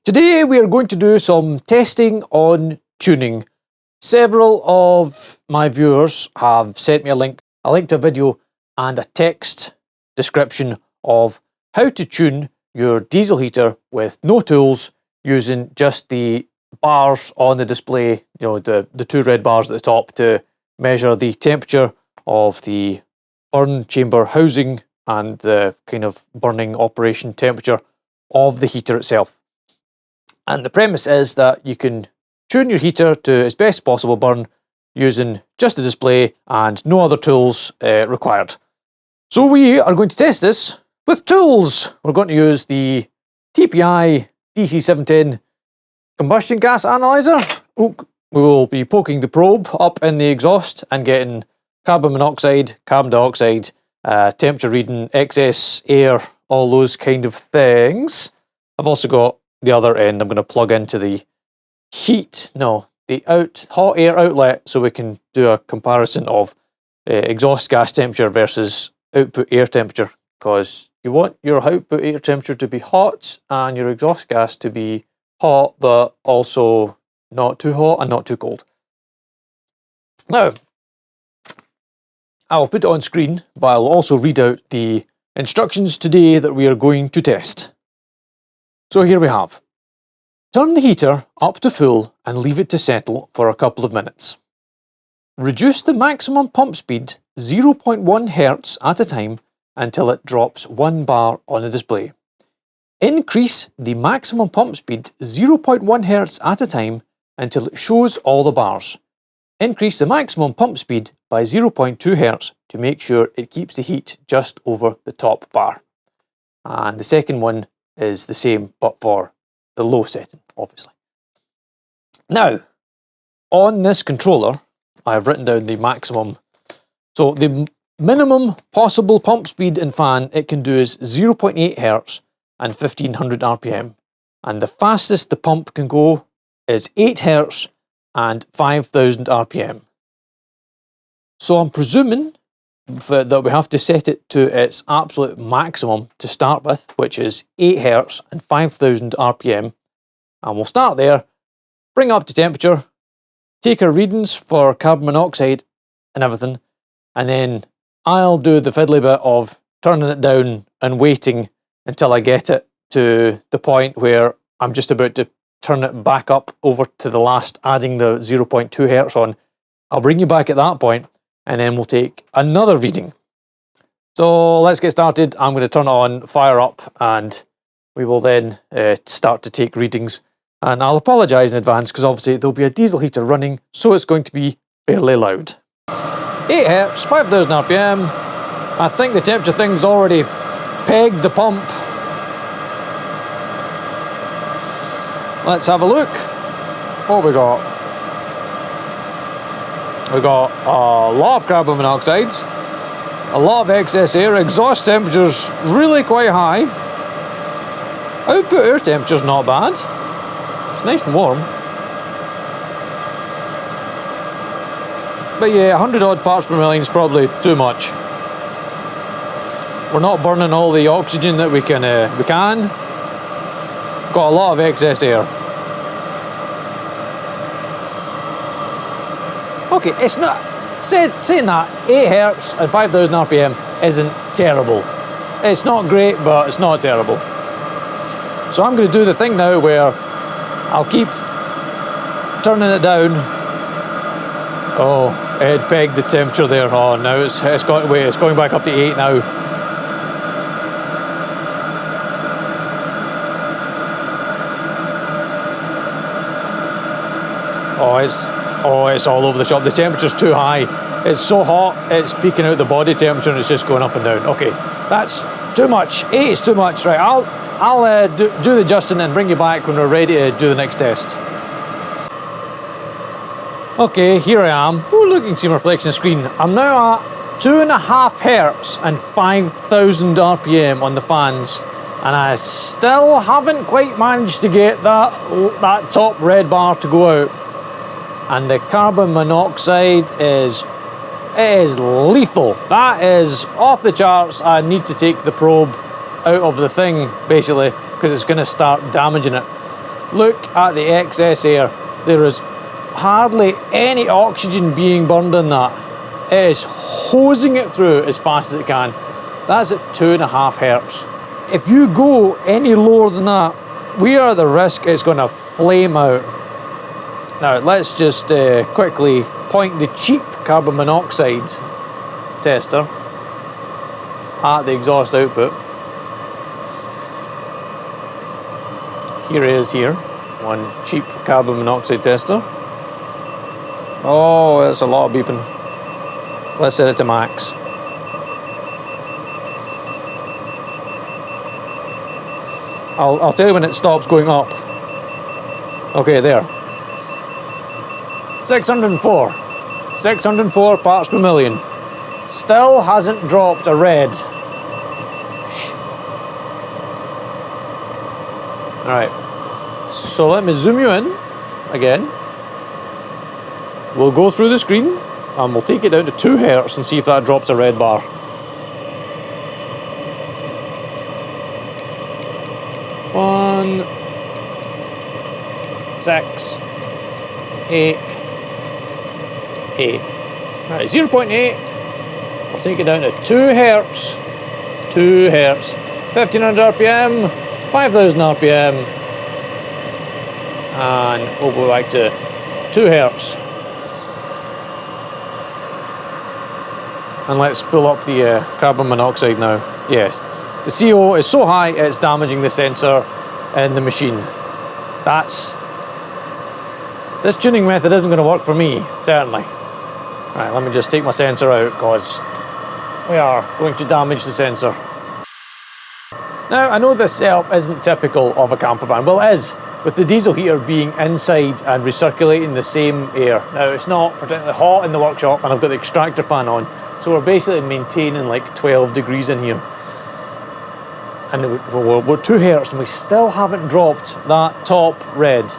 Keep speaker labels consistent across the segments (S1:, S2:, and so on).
S1: Today we are going to do some testing on tuning. Several of my viewers have sent me a link to a video and a text description of how to tune your diesel heater with no tools using just the bars on the display, the two red bars at the top to measure the temperature of the burn chamber housing and the kind of burning operation temperature of the heater itself. And the premise is that you can tune your heater to its best possible burn using just the display and no other tools required. So we are going to test this with tools. We're going to use the TPI DC710 combustion gas analyzer. We will be poking the probe up in the exhaust and getting carbon monoxide, carbon dioxide, temperature reading, excess air, all those kind of things. I've also got the other end I'm going to plug into the hot air outlet so we can do a comparison of exhaust gas temperature versus output air temperature, because you want your output air temperature to be hot and your exhaust gas to be hot, but also not too hot and not too cold. Now, I'll put it on screen, but I'll also read out the instructions today that we are going to test. So here we have. Turn the heater up to full and leave it to settle for a couple of minutes. Reduce the maximum pump speed 0.1 Hz at a time until it drops 1 bar on the display. Increase the maximum pump speed 0.1 Hz at a time until it shows all the bars. Increase the maximum pump speed by 0.2 Hz to make sure it keeps the heat just over the top bar. And the second one is the same, but for the low setting, obviously. Now, on this controller, I've written down the maximum. So the minimum possible pump speed in fan it can do is 0.8 Hz and 1500 RPM. And the fastest the pump can go is 8 Hz and 5000 RPM. So I'm presuming that we have to set it to its absolute maximum to start with, which is 8 Hz and 5000 RPM. And we'll start there, bring up to temperature, take our readings for carbon monoxide and everything, and then I'll do the fiddly bit of turning it down and waiting until I get it to the point where I'm just about to turn it back up over to the last, adding the 0.2 Hz on. I'll bring you back at that point, and then we'll take another reading. So let's get started. I'm going to turn it on, fire up, and we will then start to take readings. And I'll apologise in advance because obviously there'll be a diesel heater running, so it's going to be fairly loud. 8 Hz, 5000 RPM. I think the temperature thing's already pegged the pump. Let's have a look. What we got? We got a lot of carbon monoxides, a lot of excess air, exhaust temperature's really quite high. Output air temperature's not bad. It's nice and warm. But yeah, 100 odd parts per million is probably too much. We're not burning all the oxygen that we can. Got a lot of excess air. Okay, it's not, saying that, 8 Hz and 5000 RPM isn't terrible. It's not great, but it's not terrible. So I'm going to do the thing now where I'll keep turning it down. Oh, it pegged the temperature there. Oh, now it's going back up to 8 now. It's all over the shop. The temperature's too high. It's so hot, it's peaking out the body temperature and it's just going up and down. Okay, that's too much. 8 is too much. Right, I'll do the adjusting and bring you back when we're ready to do the next test. Okay, here I am. Oh, look, you can see my reflection screen. I'm now at 2.5 Hz and 5000 RPM on the fans, and I still haven't quite managed to get that top red bar to go out. And the carbon monoxide is lethal. That is off the charts. I need to take the probe out of the thing, basically, because it's going to start damaging it. Look at the excess air. There is hardly any oxygen being burned in that. It is hosing it through as fast as it can. That's at 2.5 hertz. If you go any lower than that, we are at the risk it's going to flame out. Now let's just quickly point the cheap carbon monoxide tester at the exhaust output. Here it is here, one cheap carbon monoxide tester. Oh, that's a lot of beeping. Let's set it to max. I'll tell you when it stops going up. Okay, there. 604. 604 parts per million. Still hasn't dropped a red. Alright. So let me zoom you in again. We'll go through the screen and we'll take it down to 2 hertz and see if that drops a red bar. One, 6, 8, 8. Right, 0.8. I'll take it down to 2 hertz. 2 hertz. 1500 RPM, 5000 RPM. And we'll go back to 2 hertz. And let's pull up the carbon monoxide now. Yes. The CO is so high it's damaging the sensor in the machine. This tuning method isn't going to work for me, certainly. Right, let me just take my sensor out because we are going to damage the sensor. Now, I know this setup isn't typical of a camper van. Well, it is, with the diesel heater being inside and recirculating the same air. Now, it's not particularly hot in the workshop and I've got the extractor fan on, so we're basically maintaining like 12 degrees in here. And we're 2 hertz and we still haven't dropped that top red.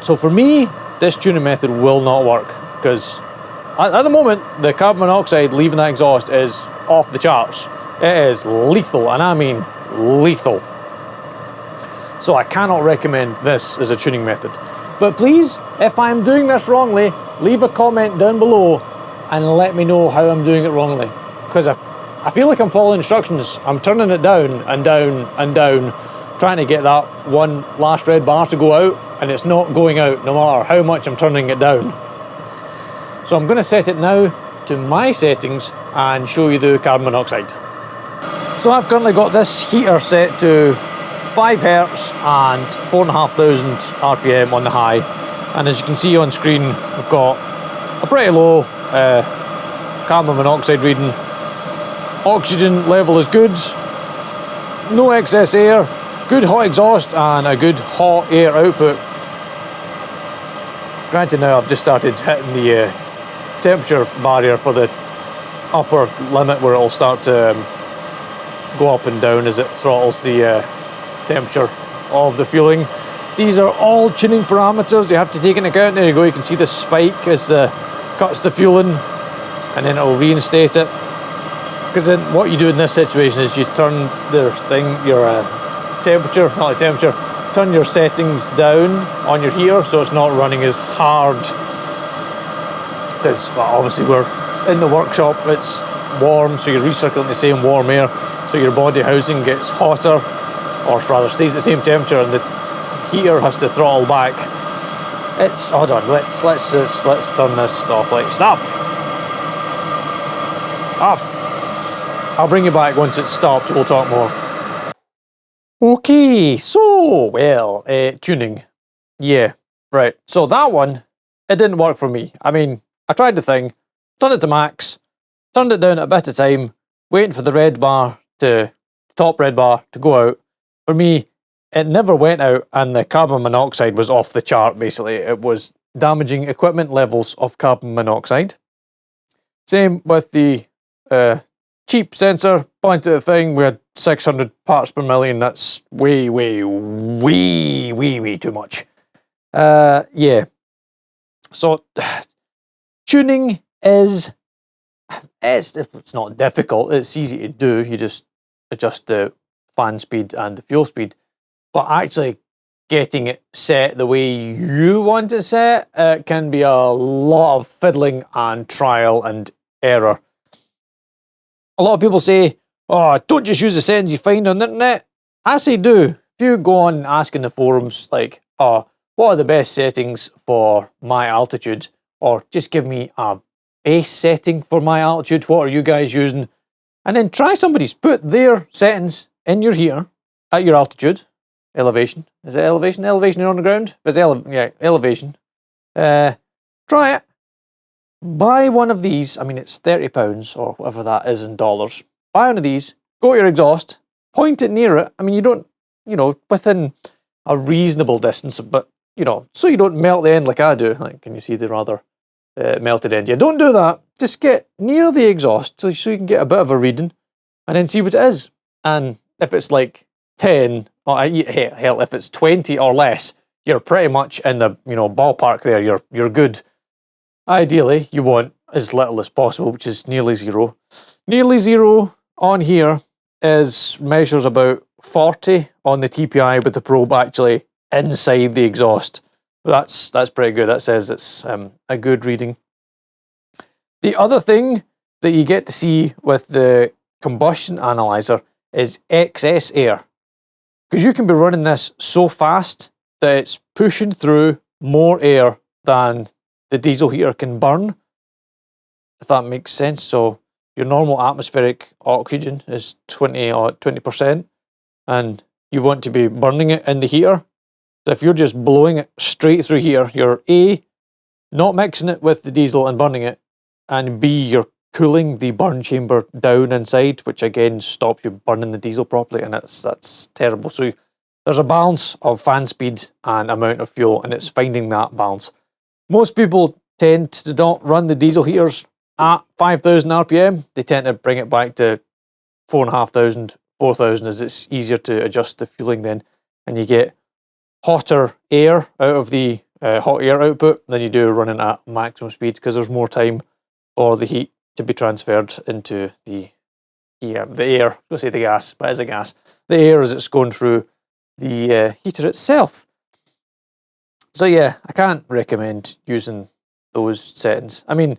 S1: So for me, this tuning method will not work because at the moment, the carbon monoxide leaving that exhaust is off the charts. It is lethal, and I mean lethal. So I cannot recommend this as a tuning method. But please, if I'm doing this wrongly, leave a comment down below and let me know how I'm doing it wrongly. Because I feel like I'm following instructions. I'm turning it down and down and down, trying to get that one last red bar to go out, and it's not going out no matter how much I'm turning it down. So I'm going to set it now to my settings and show you the carbon monoxide. So I've currently got this heater set to 5 hertz and 4,500 RPM on the high. And as you can see on screen, we've got a pretty low carbon monoxide reading. Oxygen level is good, no excess air, good hot exhaust and a good hot air output. Granted, now I've just started hitting the temperature barrier for the upper limit where it'll start to go up and down as it throttles the temperature of the fueling. These are all tuning parameters you have to take into account. There you go, you can see the spike as the cuts the fueling and then it'll reinstate it. Because then what you do in this situation is you turn your temperature, not the temperature, turn your settings down on your heater so it's not running as hard. Because well, obviously we're in the workshop, it's warm, so you're recirculating the same warm air, so your body housing gets hotter, or rather stays the same temperature, and the heater has to throttle back. It's hold on, let's turn this off. Like stop, off. I'll bring you back once it's stopped. We'll talk more. Okay, so well, tuning. Yeah, right. So that one, it didn't work for me. I mean, I tried the thing, turned it to max, turned it down at a bit of time, waiting for the red bar to top red bar to go out. For me, it never went out, and the carbon monoxide was off the chart. Basically, it was damaging equipment levels of carbon monoxide. Same with the cheap sensor, pointed at the thing, we had 600 parts per million. That's way too much. Yeah. So, tuning is, it's not difficult, it's easy to do. You just adjust the fan speed and the fuel speed. But actually getting it set the way you want it set, it can be a lot of fiddling and trial and error. A lot of people say, oh, don't just use the settings you find on the internet. I say do. If you go on and ask in the forums, like, oh, what are the best settings for my altitude? Or just give me a base setting for my altitude. What are you guys using? And then try somebody's. Put their settings in your heater at your altitude. Elevation. Is it elevation? Elevation you're on the ground? If it's elevation. Try it. Buy one of these. I mean, it's £30 or whatever that is in dollars. Buy one of these. Go to your exhaust. Point it near it. I mean, you don't, within a reasonable distance, but, so you don't melt the end like I do. Like, can you see the rather melted end? Yeah, don't do that. Just get near the exhaust so you can get a bit of a reading and then see what it is. And if it's like 10, or hell, if it's 20 or less, you're pretty much in the, ballpark there. You're good. Ideally, you want as little as possible, which is nearly zero. Nearly zero on here measures about 40 on the TPI with the probe actually inside the exhaust. That's pretty good. That says it's a good reading. The other thing that you get to see with the combustion analyzer is excess air. Because you can be running this so fast that it's pushing through more air than the diesel heater can burn, if that makes sense. So your normal atmospheric oxygen is 20%, and you want to be burning it in the heater. So if you're just blowing it straight through here, you're A, not mixing it with the diesel and burning it, and B, you're cooling the burn chamber down inside, which again stops you burning the diesel properly, and that's terrible. So there's a balance of fan speed and amount of fuel, and it's finding that balance. Most people tend to not run the diesel heaters at 5,000 RPM. They tend to bring it back to 4,500, 4,000, as it's easier to adjust the fueling then, and you get hotter air out of the hot air output than you do running at maximum speed, because there's more time for the heat to be transferred into the air. I was going to say the gas, but it is a gas. The air as it's going through the heater itself. So yeah, I can't recommend using those settings. I mean,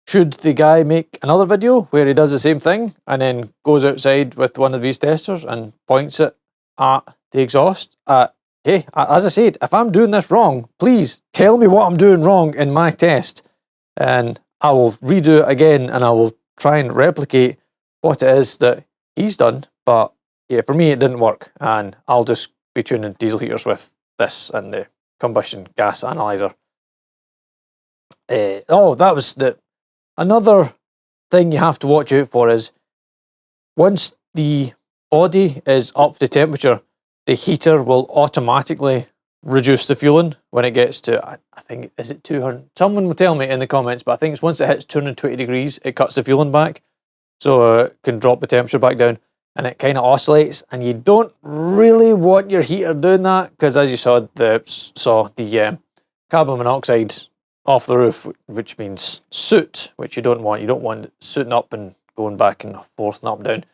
S1: should the guy make another video where he does the same thing and then goes outside with one of these testers and points it at the exhaust? Hey, as I said, if I'm doing this wrong, please tell me what I'm doing wrong in my test, and I will redo it again and I will try and replicate what it is that he's done. But yeah, for me it didn't work, and I'll just be tuning diesel heaters with this and the combustion gas analyzer. That was another thing you have to watch out for is once the body is up to temperature, the heater will automatically reduce the fueling when it gets to, I think, is it 200? Someone will tell me in the comments, but I think it's once it hits 220 degrees, it cuts the fueling back, so it can drop the temperature back down, and it kind of oscillates, and you don't really want your heater doing that, because as you saw the carbon monoxide off the roof, which means soot, which you don't want. You don't want it sooting up and going back and forth and up and down.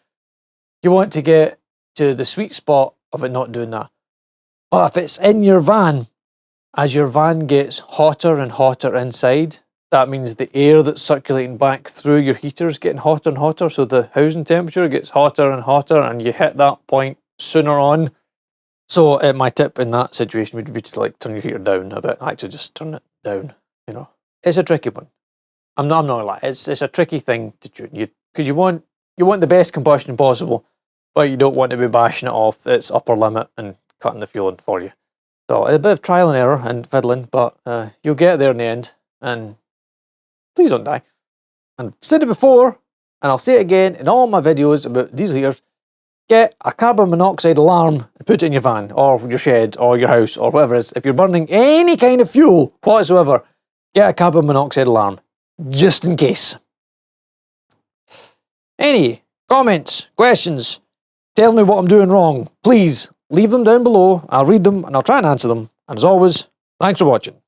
S1: You want to get to the sweet spot of it not doing that. But if it's in your van, as your van gets hotter and hotter inside, that means the air that's circulating back through your heater is getting hotter and hotter, so the housing temperature gets hotter and hotter, and you hit that point sooner on. So my tip in that situation would be to turn your heater down a bit. Actually, just turn it down. It's a tricky one. I'm not gonna lie. It's a tricky thing to tune. Because you want the best combustion possible, but you don't want to be bashing it off its upper limit and cutting the fueling for you. So a bit of trial and error and fiddling, but you'll get there in the end. And please don't die. And I've said it before, and I'll say it again in all my videos about diesel heaters. Get a carbon monoxide alarm and put it in your van or your shed or your house or whatever it is. If you're burning any kind of fuel whatsoever, get a carbon monoxide alarm, just in case. Any comments, questions, tell me what I'm doing wrong, please leave them down below. I'll read them and I'll try and answer them. And as always, thanks for watching.